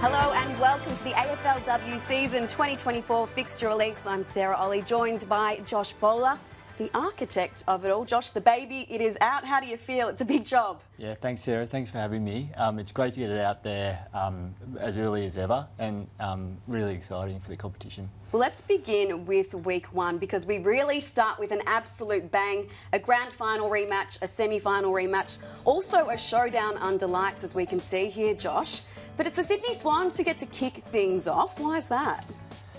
Hello and welcome to the AFLW season 2024 fixture release. I'm Sarah Olle, joined by Josh Bowler, the architect of it all. Josh, the baby, it is out. How do you feel? It's a big job. Yeah, thanks Sarah, thanks for having me. It's great to get it out there as early as ever and really exciting for the competition. Well, let's begin with week one because we really start with an absolute bang, a grand final rematch, a semi-final rematch, also a showdown under lights as we can see here, Josh. But it's the Sydney Swans who get to kick things off. Why is that?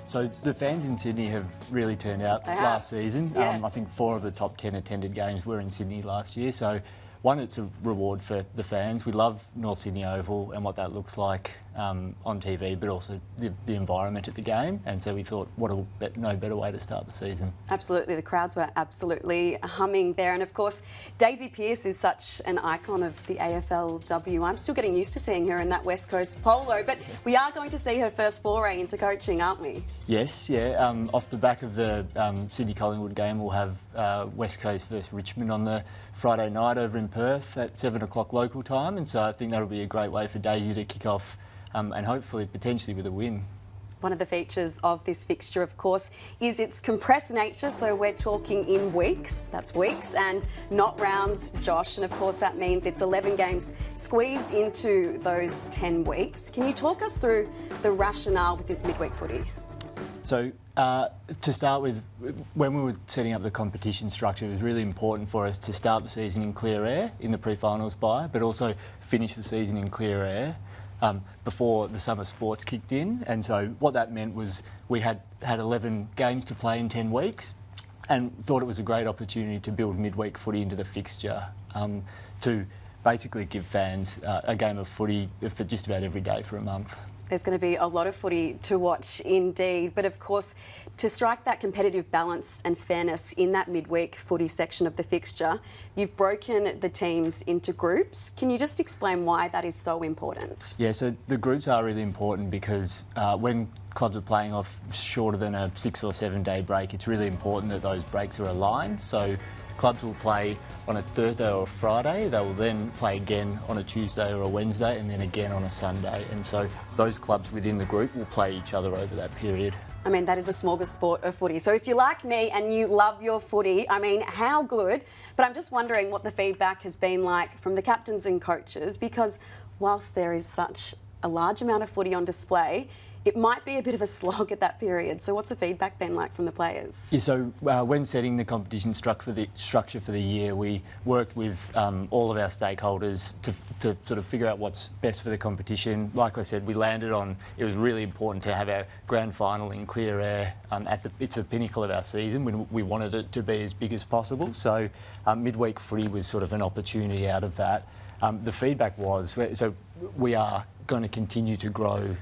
So the fans in Sydney have really turned out last season. Yeah. I think 4 of the top 10 attended games were in Sydney last year. So one, it's a reward for the fans. We love North Sydney Oval and what that looks like on TV, but also the environment at the game. And so we thought, no better way to start the season. Absolutely, the crowds were absolutely humming there. And of course, Daisy Pearce is such an icon of the AFLW. I'm still getting used to seeing her in that West Coast polo, but we are going to see her first foray into coaching, aren't we? Yes, yeah. Off the back of the Sydney-Collingwood game, we'll have West Coast versus Richmond on the Friday night over in Perth at 7 o'clock local time. And so I think that'll be a great way for Daisy to kick off and hopefully, potentially with a win. One of the features of this fixture, of course, is its compressed nature. So we're talking in weeks, that's weeks, and not rounds, Josh. And of course, that means it's 11 games squeezed into those 10 weeks. Can you talk us through the rationale with this midweek footy? So to start with, when we were setting up the competition structure, it was really important for us to start the season in clear air in the pre-finals bye, but also finish the season in clear air before the summer sports kicked in. And so what that meant was we had 11 games to play in 10 weeks and thought it was a great opportunity to build midweek footy into the fixture to basically give fans a game of footy for just about every day for a month. There's going to be a lot of footy to watch indeed, but of course to strike that competitive balance and fairness in that midweek footy section of the fixture, you've broken the teams into groups. Can you just explain why that is so important? Yeah, so the groups are really important because when clubs are playing off shorter than a 6 or 7 day break, it's really important that those breaks are aligned. So clubs will play on a Thursday or a Friday, they will then play again on a Tuesday or a Wednesday and then again on a Sunday. And so those clubs within the group will play each other over that period. I mean, that is a smorgasbord of footy. So if you're like me and you love your footy, I mean, how good? But I'm just wondering what the feedback has been like from the captains and coaches, because whilst there is such a large amount of footy on display, it might be a bit of a slog at that period. So what's the feedback been like from the players? Yeah, so when setting the competition structure for the year, we worked with all of our stakeholders to sort of figure out what's best for the competition. Like I said, we landed on, it was really important to have our grand final in clear air. It's the pinnacle of our season. We wanted it to be as big as possible. So midweek footy was sort of an opportunity out of that. The feedback was, so we are going to continue to grow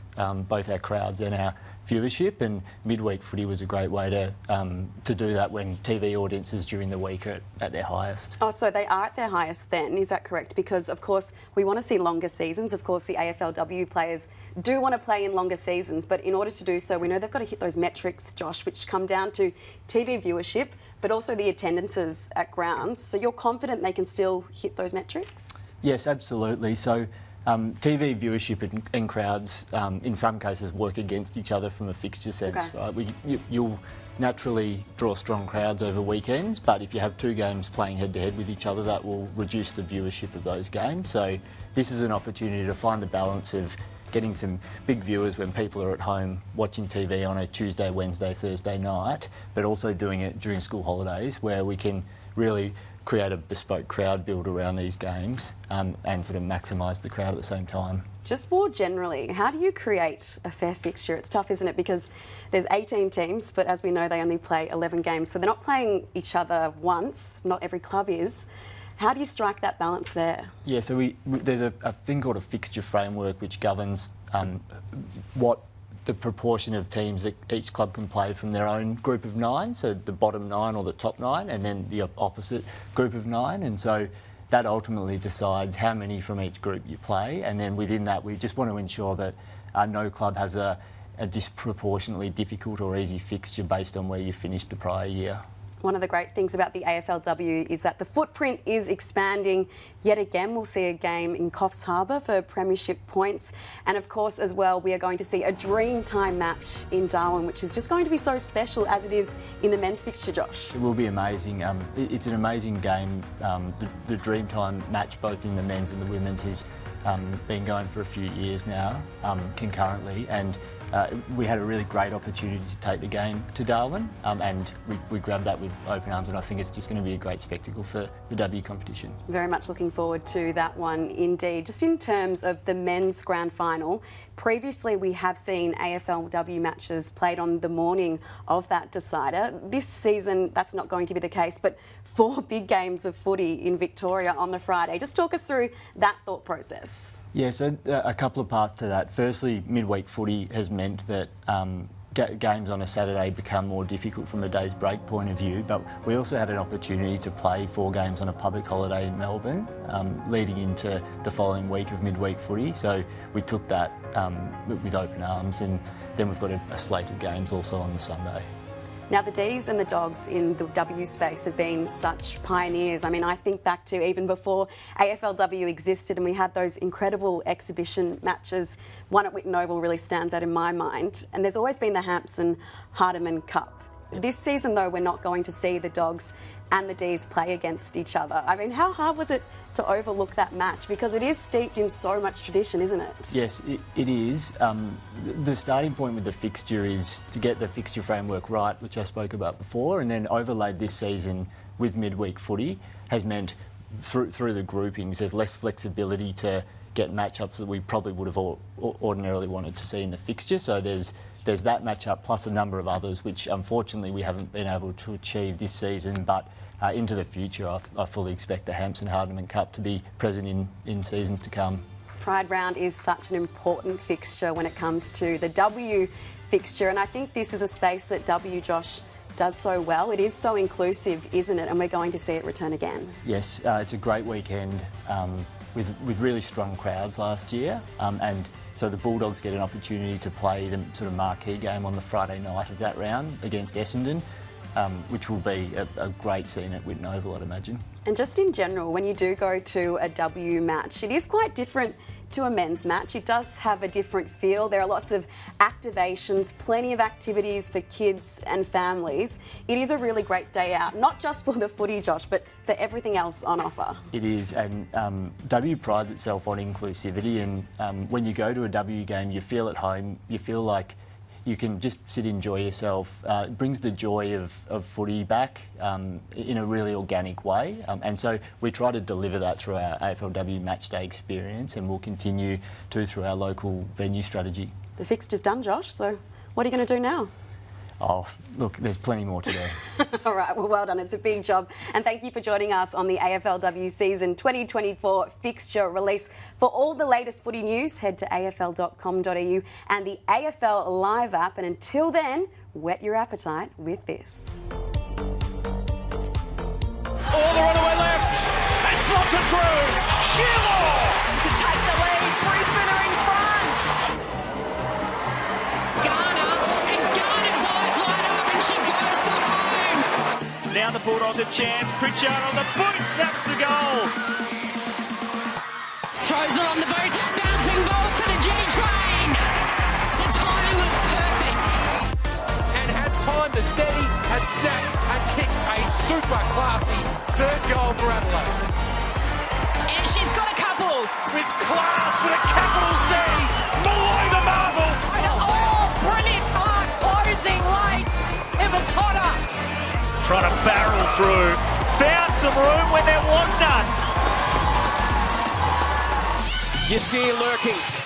both our crowds and our viewership, and midweek footy was a great way to do that when TV audiences during the week are at their highest. Oh, so they are at their highest then, is that correct? Because of course we want to see longer seasons. Of course the AFLW players do want to play in longer seasons, but in order to do so we know they've got to hit those metrics, Josh, which come down to TV viewership, but also the attendances at grounds. So you're confident they can still hit those metrics? Yes, absolutely. So TV viewership and crowds, in some cases, work against each other from a fixture sense. Okay. Right? You'll naturally draw strong crowds over weekends, but if you have 2 games playing head-to-head with each other, that will reduce the viewership of those games. So this is an opportunity to find the balance of getting some big viewers when people are at home watching TV on a Tuesday, Wednesday, Thursday night, but also doing it during school holidays where we can really create a bespoke crowd build around these games and sort of maximise the crowd at the same time. Just more generally, how do you create a fair fixture? It's tough, isn't it? Because there's 18 teams, but as we know, they only play 11 games. So they're not playing each other once, not every club is. How do you strike that balance there? Yeah, so there's a thing called a fixture framework which governs what the proportion of teams that each club can play from their own group of 9, so the bottom 9 or the top 9, and then the opposite group of 9. And so that ultimately decides how many from each group you play. And then within that, we just want to ensure that no club has a disproportionately difficult or easy fixture based on where you finished the prior year. One of the great things about the AFLW is that the footprint is expanding yet again. We'll see a game in Coffs Harbour for premiership points. And of course, as well, we are going to see a Dreamtime match in Darwin, which is just going to be so special as it is in the men's fixture, Josh. It will be amazing. It's an amazing game. The Dreamtime match, both in the men's and the women's, has been going for a few years now, concurrently. And we had a really great opportunity to take the game to Darwin, and we grabbed that with open arms, and I think it's just going to be a great spectacle for the W competition. Very much looking forward to that one indeed. Just in terms of the men's grand final, previously we have seen AFLW matches played on the morning of that decider. This season that's not going to be the case, but 4 big games of footy in Victoria on the Friday. Just talk us through that thought process. Yeah, so a couple of parts to that. Firstly, midweek footy has meant that games on a Saturday become more difficult from a day's break point of view, but we also had an opportunity to play 4 games on a public holiday in Melbourne, leading into the following week of midweek footy. So we took that with open arms, and then we've got a slate of games also on the Sunday. Now, the Ds and the Dogs in the W space have been such pioneers. I mean, I think back to even before AFLW existed and we had those incredible exhibition matches. One at Whitten Oval really stands out in my mind. And there's always been the Hampson-Hardeman Cup. This season, though, we're not going to see the Dogs and the Ds play against each other. I mean, how hard was it to overlook that match? Because it is steeped in so much tradition, isn't it? Yes, it is. The starting point with the fixture is to get the fixture framework right, which I spoke about before, and then overlaid this season with midweek footy has meant through the groupings there's less flexibility to get matchups that we probably would have ordinarily wanted to see in the fixture. So there's that matchup plus a number of others which unfortunately we haven't been able to achieve this season, but into the future I fully expect the Hampson-Hardeman Cup to be present in seasons to come. Pride Round is such an important fixture when it comes to the W fixture, and I think this is a space that W, Josh, does so well. It is so inclusive, isn't it? And we're going to see it return again. Yes, it's a great weekend with really strong crowds last year, and so the Bulldogs get an opportunity to play the sort of marquee game on the Friday night of that round against Essendon, which will be a great scene at Whitten Oval, I'd imagine. And just in general, when you do go to a W match, it is quite different to a men's match. It does have a different feel. There are lots of activations, plenty of activities for kids and families. It is a really great day out, not just for the footy, Josh, but for everything else on offer. It is, and W prides itself on inclusivity, and when you go to a W game, you feel at home, you feel like you can just sit, enjoy yourself. It brings the joy of footy back in a really organic way. And so we try to deliver that through our AFLW matchday experience, and we'll continue to through our local venue strategy. The fixture's done, Josh, so what are you going to do now? Oh, look, there's plenty more to do. All right, well done. It's a big job. And thank you for joining us on the AFLW Season 2024 fixture release. For all the latest footy news, head to afl.com.au and the AFL Live app. And until then, whet your appetite with this. All the runaway left, and slots it through. Shearmore to take the lead. Free spinner in front. Now the Bulldogs a chance. Pritchard on the boot, snaps the goal. Throws it on the boot, bouncing ball for the G-Train. The timing was perfect. And had time to steady, had snapped and kicked a super classy third goal for Adelaide. And she's got a couple. With class, with a capital C, below the marble. Oh, brilliant mark, closing late. It was hotter. Trying to barrel through. Found some room when there was none. You see her lurking.